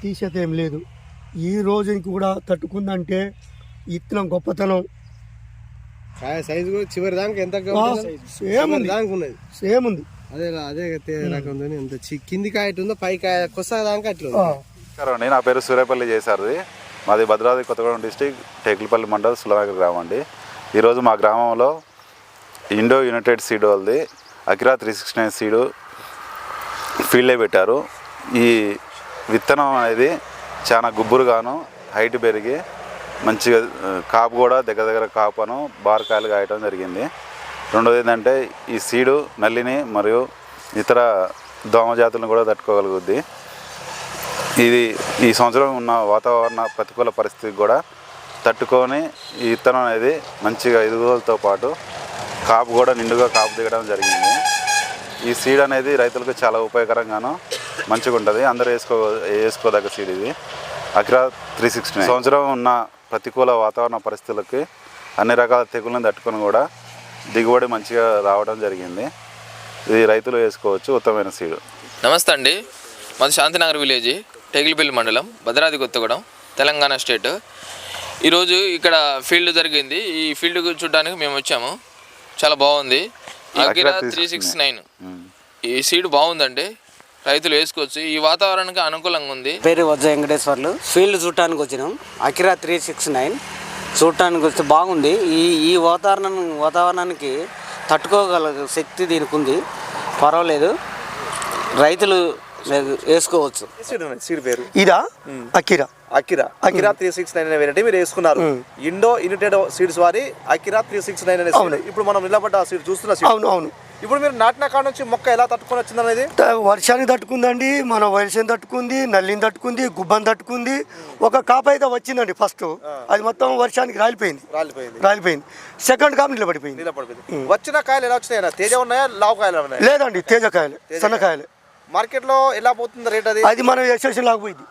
తీసేది ఏం లేదు. ఈ రోజుకి కూడా తట్టుకుందంటే ఇత్తనం గొప్పతనం. కాయ సైజు కూడా చివరి దాకా ఎంత సేమ్ ఉంది. అదే రకం ఎంత కింది కాయ ఉందో పై కాయ కొస దాకా అట్లా. నా పేరు సూర్యపల్లి చేశారది. మాది భద్రాద్రి కొత్తగూడెం డిస్టిక్ టేకులపల్లి మండల్ సులభాగర్ గ్రామం అండి. ఈరోజు మా గ్రామంలో ఇండో యునైటెడ్ సీడ్ వాళ్ళది అకిరా 369 సీడు ఫీల్డే పెట్టారు. ఈ విత్తనం అనేది చాలా గుబ్బురుగాను హైట్ పెరిగి మంచిగా కాపు కూడా దగ్గర కాపును బారకాయలు కాయటం జరిగింది. రెండోది ఏంటంటే ఈ సీడు నల్లిని మరియు ఇతర దోమ జాతులను కూడా తట్టుకోగలుగుద్ది. ఇది ఈ సంవత్సరం ఉన్న వాతావరణ ప్రతికూల పరిస్థితికి కూడా తట్టుకొని ఈ విత్తనం అనేది మంచిగా ఎదుగుదలతో పాటు కాపు కూడా నిండుగా కాపు దిగడం జరిగింది. ఈ సీడ్ అనేది రైతులకు చాలా ఉపయోగకరంగాను మంచిగా ఉంటుంది. అందరూ వేసుకోదగ్గ సీడ్ ఇది అకిరా 369. సంవత్సరం ఉన్న ప్రతికూల వాతావరణ పరిస్థితులకి అన్ని రకాల తెగుళ్ళని తట్టుకొని కూడా దిగుబడి మంచిగా రావడం జరిగింది. ఇది రైతులు వేసుకోవచ్చు, ఉత్తమమైన సీడు. నమస్తే అండి, మాది శాంతినగర్ విలేజ్, టేకులపల్లి మండలం, భద్రాద్రి కొత్తగూడెం, తెలంగాణ స్టేట్. ఈరోజు ఇక్కడ ఫీల్డ్ జరిగింది. ఈ ఫీల్డ్ చూడడానికి మేము వచ్చాము. చాలా బాగుంది. అకిరా 369 ఈ సీడ్ బాగుందండి, రైతులు వేసుకోవచ్చు. ఈ వాతావరణానికి అనుకూలంగా ఉంది. పేరు వజ్ర వెంకటేశ్వర్లు. ఫీల్డ్ చూడటానికి వచ్చినాం. అకిరా 369 చూడటానికి వస్తే బాగుంది. ఈ వాతావరణానికి తట్టుకోగల శక్తి దీనికి ఉంది. పర్వాలేదు, రైతులు వేసుకోవచ్చు. సీడ్ పేరు ఇదా అకిరా 369 అనే వెరైటీ మీరు వేసుకున్నారు. ఇండో యునైటెడ్ సీడ్స్ వారి అకిరా 369 అనే సీడ్. ఇప్పుడు మనం నిలబడ్డ సీడ్ చూస్తున్న సీడ్. అవును. ఇప్పుడు మీరు నాటిన కాడ నుంచి మొక్క ఎలా తట్టుకొని వచ్చింది అనేది? వర్షాన్ని తట్టుకుందండి, మన వర్షం తట్టుకుంది, నల్లిని తట్టుకుంది, గుబ్బని తట్టుకుంది. ఒక కాపు అయితే వచ్చిందండి ఫస్ట్, అది మొత్తం వర్షానికి రాలిపోయింది. సెకండ్ కాపు నిలబడిపోయింది. వచ్చిన కాయలు ఎలా వచ్చినాయి? తేజ ఉన్నాయా, లావు కాయలు ఉన్నాయా? లేదండి, తేజ కాయలు, సన్నకాయలు. మార్కెట్ లో ఎలా పోతుంది రేట్? అది మనం ఎస్ఎస్సీ లాగపోయింది.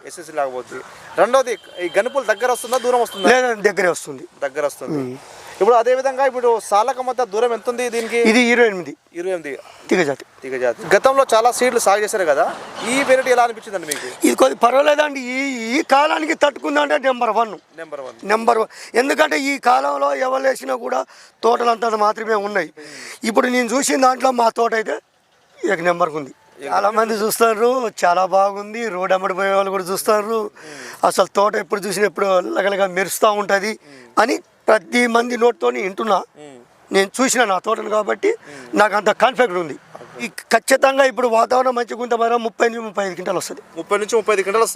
రెండోది, ఈ గనుపులు దగ్గర వస్తుందా, దూరం వస్తుందా? లేదండి, దగ్గర వస్తుంది. ఇప్పుడు అదే విధంగా ఇప్పుడు సాలక మధ్య దూరం ఎంత ఉంది దీనికి? ఇది 28 తీగజాతి. గతంలో చాలా సీడ్లు సాగు చేశారు కదా, ఈ వెరైటీ ఎలా అనిపించిందండి మీకు? ఇది కొద్ది పర్వాలేదండి. ఈ కాలానికి తట్టుకుందంటే నెంబర్ వన్. ఎందుకంటే ఈ కాలంలో ఎవరు వేసినా కూడా తోటలంతా మాత్రమే ఉన్నాయి. ఇప్పుడు నేను చూసిన దాంట్లో మా తోట అయితే నెంబర్కి ఉంది. చాలా మంది చూస్తారు, చాలా బాగుంది. రోడ్ అమ్మడి పోయే వాళ్ళు కూడా చూస్తారు. అసలు తోట ఎప్పుడు చూసినా ఎప్పుడు లగలగా మెరుస్తూ ఉంటుంది అని ప్రతి మంది నోటితో వింటున్నా. నేను చూసిన నా తోటను కాబట్టి నాకు అంత కాన్ఫిడెంట్ ఉంది. ఖచ్చితంగా ఇప్పుడు వాతావరణం మంచిగా ఉంటే మాత్రం 30 నుంచి 35 క్వింటాలు వస్తుంది. 30 నుంచి 35 క్వింటాలు వస్తుంది.